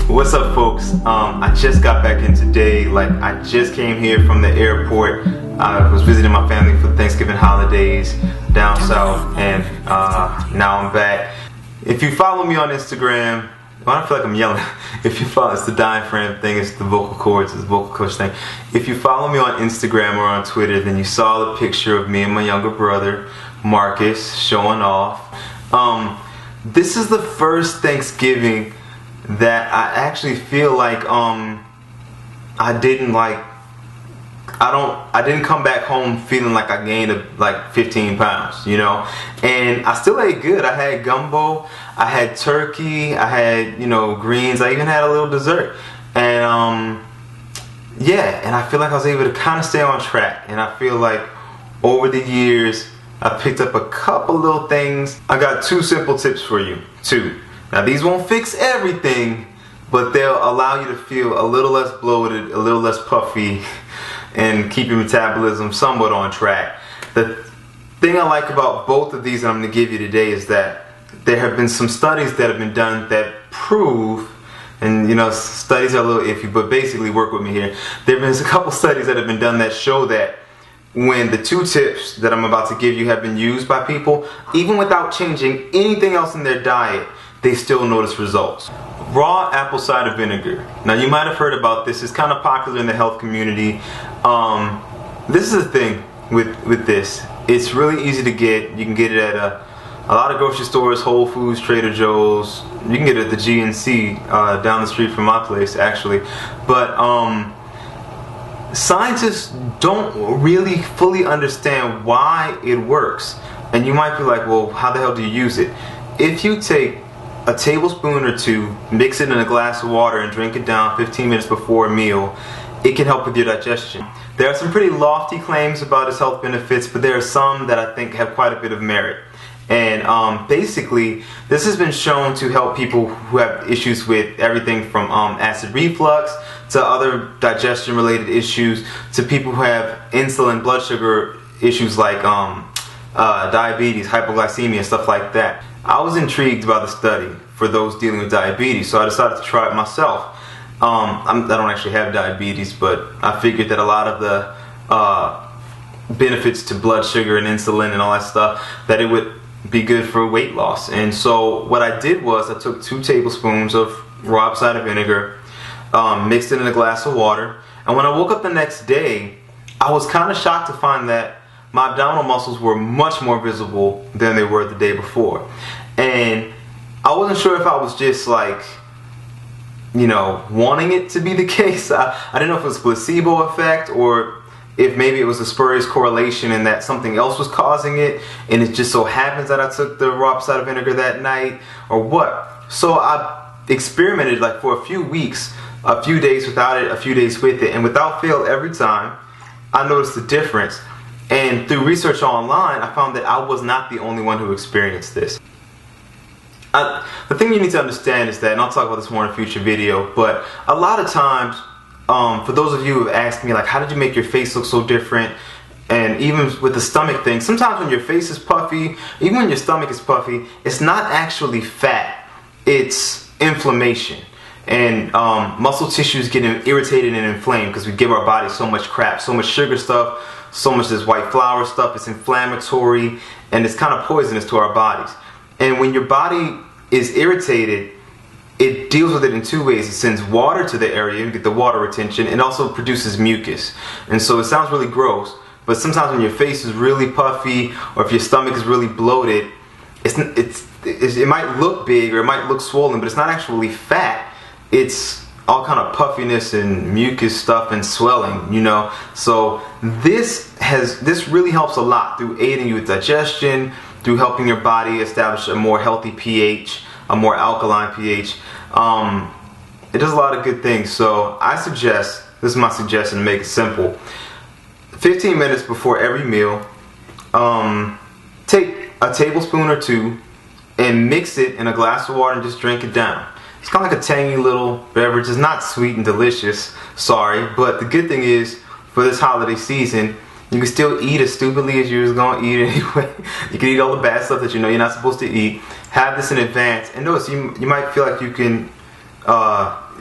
What's up, folks? I just got back in today. I just came here from the airport. I was visiting my family for Thanksgiving holidays down south, and now I'm back. If you follow me on Instagram, I feel like I'm yelling. If you follow, it's the diaphragm thing, it's the vocal cords, it's the vocal coach thing. If you follow me on Instagram or on Twitter, then you saw the picture of me and my younger brother, Marcus, showing off. This is the first Thanksgiving that I actually feel like I didn't come back home feeling like I gained like 15 pounds, you know. And I still ate good. I had gumbo, I had turkey, I had, greens, I even had a little dessert. And yeah, and I feel like I was able to kind of stay on track. And I feel like over the years I picked up a couple little things. I got 2 simple tips for you. 2. Now these won't fix everything, but they'll allow you to feel a little less bloated, a little less puffy, and keep your metabolism somewhat on track. The thing I like about both of these that I'm going to give you today is that there have been some studies that have been done that prove, and studies are a little iffy, but basically work with me here. There have been a couple studies that have been done that show that when the 2 tips that I'm about to give you have been used by people, even without changing anything else in their diet, they still notice results. Raw apple cider vinegar. Now you might have heard about this. It's kind of popular in the health community. This is the thing with this. It's really easy to get. You can get it at a lot of grocery stores, Whole Foods, Trader Joe's. You can get it at the GNC down the street from my place, actually. But scientists don't really fully understand why it works. And you might be like, well, how the hell do you use it? If you take a tablespoon or 2, mix it in a glass of water and drink it down 15 minutes before a meal, it can help with your digestion. There are some pretty lofty claims about its health benefits, but there are some that I think have quite a bit of merit. And basically, this has been shown to help people who have issues with everything from acid reflux to other digestion related issues, to people who have insulin, blood sugar issues like diabetes, hypoglycemia, stuff like that. I was intrigued by the study for those dealing with diabetes, so I decided to try it myself. I don't actually have diabetes, but I figured that a lot of the benefits to blood sugar and insulin and all that stuff, that it would be good for weight loss. And so what I did was I took 2 tablespoons of raw apple cider vinegar, mixed it in a glass of water, and when I woke up the next day, I was kind of shocked to find that my abdominal muscles were much more visible than they were the day before. And I wasn't sure if I was just wanting it to be the case. I didn't know if it was a placebo effect or if maybe it was a spurious correlation and that something else was causing it, and it just so happens that I took the raw apple cider vinegar that night, or what. So I experimented for a few weeks, a few days without it, a few days with it, and without fail every time I noticed the difference. And through research online, I found that I was not the only one who experienced this. The thing you need to understand is that, and I'll talk about this more in a future video, but a lot of times, for those of you who have asked me, how did you make your face look so different? And even with the stomach thing, sometimes when your face is puffy, even when your stomach is puffy, it's not actually fat, it's inflammation. And muscle tissues get irritated and inflamed because we give our body so much crap, so much sugar stuff, so much this white flour stuff. It's inflammatory and it's kind of poisonous to our bodies. And when your body is irritated, it deals with it in 2 ways. It sends water to the area, you get the water retention, and also produces mucus. And so it sounds really gross, but sometimes when your face is really puffy or if your stomach is really bloated, it might look big or it might look swollen, but it's not actually fat. It's all kind of puffiness and mucus stuff and swelling, So this really helps a lot through aiding you with digestion, through helping your body establish a more healthy pH, a more alkaline pH. It does a lot of good things. So I suggest, this is my suggestion to make it simple, 15 minutes before every meal, take a tablespoon or 2 and mix it in a glass of water and just drink it down. It's kind of like a tangy little beverage. It's not sweet and delicious, sorry, but the good thing is, for this holiday season, you can still eat as stupidly as you was going to eat anyway. You can eat all the bad stuff that you're not supposed to eat. Have this in advance. And notice, you might feel like you can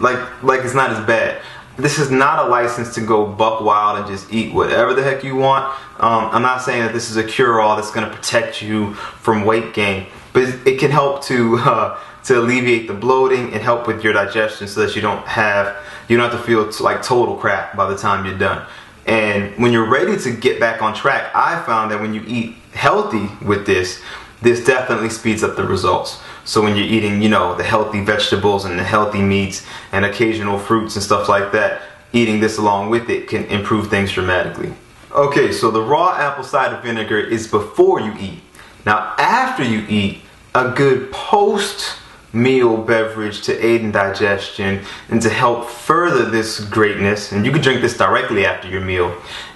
like it's not as bad. This is not a license to go buck wild and just eat whatever the heck you want. I'm not saying that this is a cure-all that's going to protect you from weight gain, but it can help to alleviate the bloating and help with your digestion, so that you don't have to feel like total crap by the time you're done. And when you're ready to get back on track, I found that when you eat healthy with this definitely speeds up the results. So when you're eating, the healthy vegetables and the healthy meats and occasional fruits and stuff like that, eating this along with it can improve things dramatically. Okay, so the raw apple cider vinegar is before you eat. Now, after you eat, a good post-meal beverage to aid in digestion and to help further this greatness, and you can drink this directly after your meal,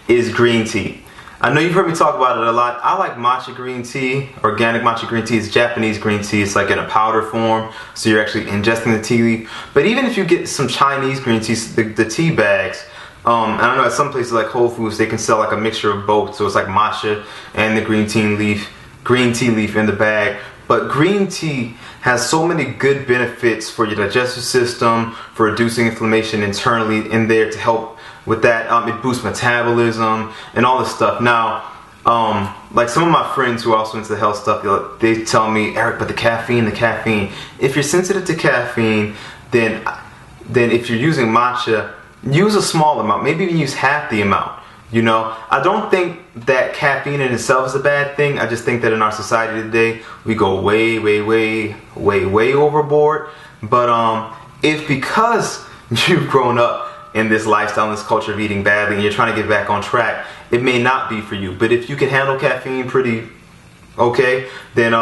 is green tea. I know you've heard me talk about it a lot. I like matcha green tea. Organic matcha green tea is Japanese green tea. It's like in a powder form, so you're actually ingesting the tea leaf. But even if you get some Chinese green teas, the tea bags, I don't know, at some places like Whole Foods, they can sell like a mixture of both. So it's like matcha and the green tea leaf in the bag. But green tea has so many good benefits for your digestive system, for reducing inflammation internally in there to help with that. It boosts metabolism and all this stuff. Now, like some of my friends who are also into the health stuff, they tell me, Eric, but the caffeine. If you're sensitive to caffeine, then if you're using matcha, use a small amount. Maybe even use half the amount. I don't think that caffeine in itself is a bad thing. I just think that in our society today, we go way overboard. But if because you've grown up in this lifestyle, in this culture of eating badly, and you're trying to get back on track, it may not be for you. But if you can handle caffeine pretty okay, then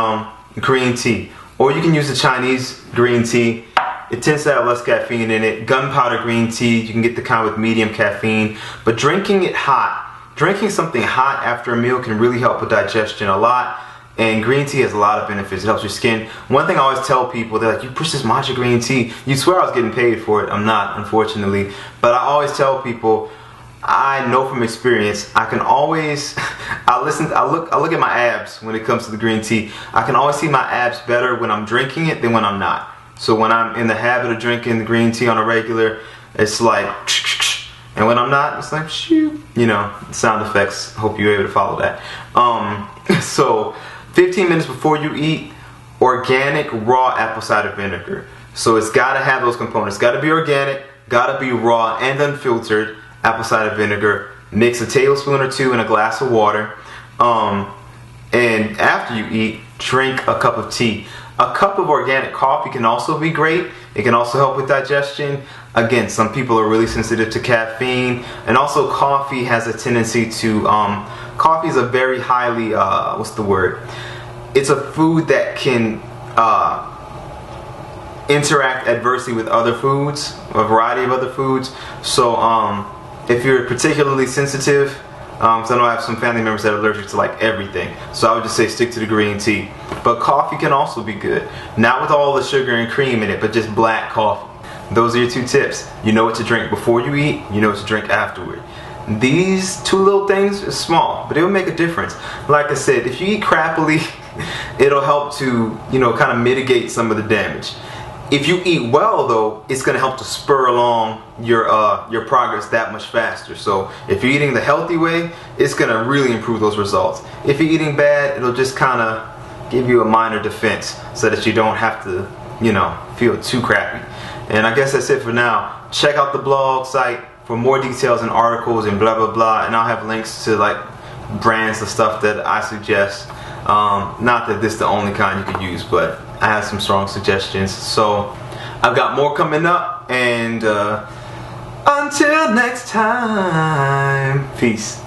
green tea. Or you can use the Chinese green tea. It tends to have less caffeine in it. Gunpowder green tea, you can get the kind with medium caffeine. But drinking something hot after a meal can really help with digestion a lot. And green tea has a lot of benefits. It helps your skin. One thing I always tell people, they're like, you push this matcha green tea. You swear I was getting paid for it. I'm not, unfortunately. But I always tell people, I know from experience, I can always, I look at my abs when it comes to the green tea. I can always see my abs better when I'm drinking it than when I'm not. So when I'm in the habit of drinking the green tea on a regular, it's like, and when I'm not, it's like, shoo, sound effects. Hope you're able to follow that. So 15 minutes before you eat, organic raw apple cider vinegar. So it's got to have those components. Got to be organic, got to be raw and unfiltered apple cider vinegar. Mix a tablespoon or two in a glass of water. And after you eat, drink a cup of tea. A cup of organic coffee can also be great. It can also help with digestion. Again, some people are really sensitive to caffeine, and also coffee has a tendency to, coffee is a very highly, it's a food that can interact adversely with other foods, a variety of other foods. So if you're particularly sensitive, because I know I have some family members that are allergic to like everything, so I would just say stick to the green tea. But coffee can also be good, not with all the sugar and cream in it, but just black coffee. Those are your two tips. You know what to drink before you eat, you know what to drink afterward. These two little things are small, but it will make a difference. Like I said, if you eat crappily, it'll help to, kind of mitigate some of the damage. If you eat well, though, it's going to help to spur along your progress that much faster. So if you're eating the healthy way, it's going to really improve those results. If you're eating bad, it'll just kind of give you a minor defense so that you don't have to, feel too crappy. And I guess that's it for now. Check out the blog site for more details and articles and blah, blah, blah. And I'll have links to like brands of stuff that I suggest. Not that this is the only kind you could use, but I have some strong suggestions. So I've got more coming up, and until next time, peace.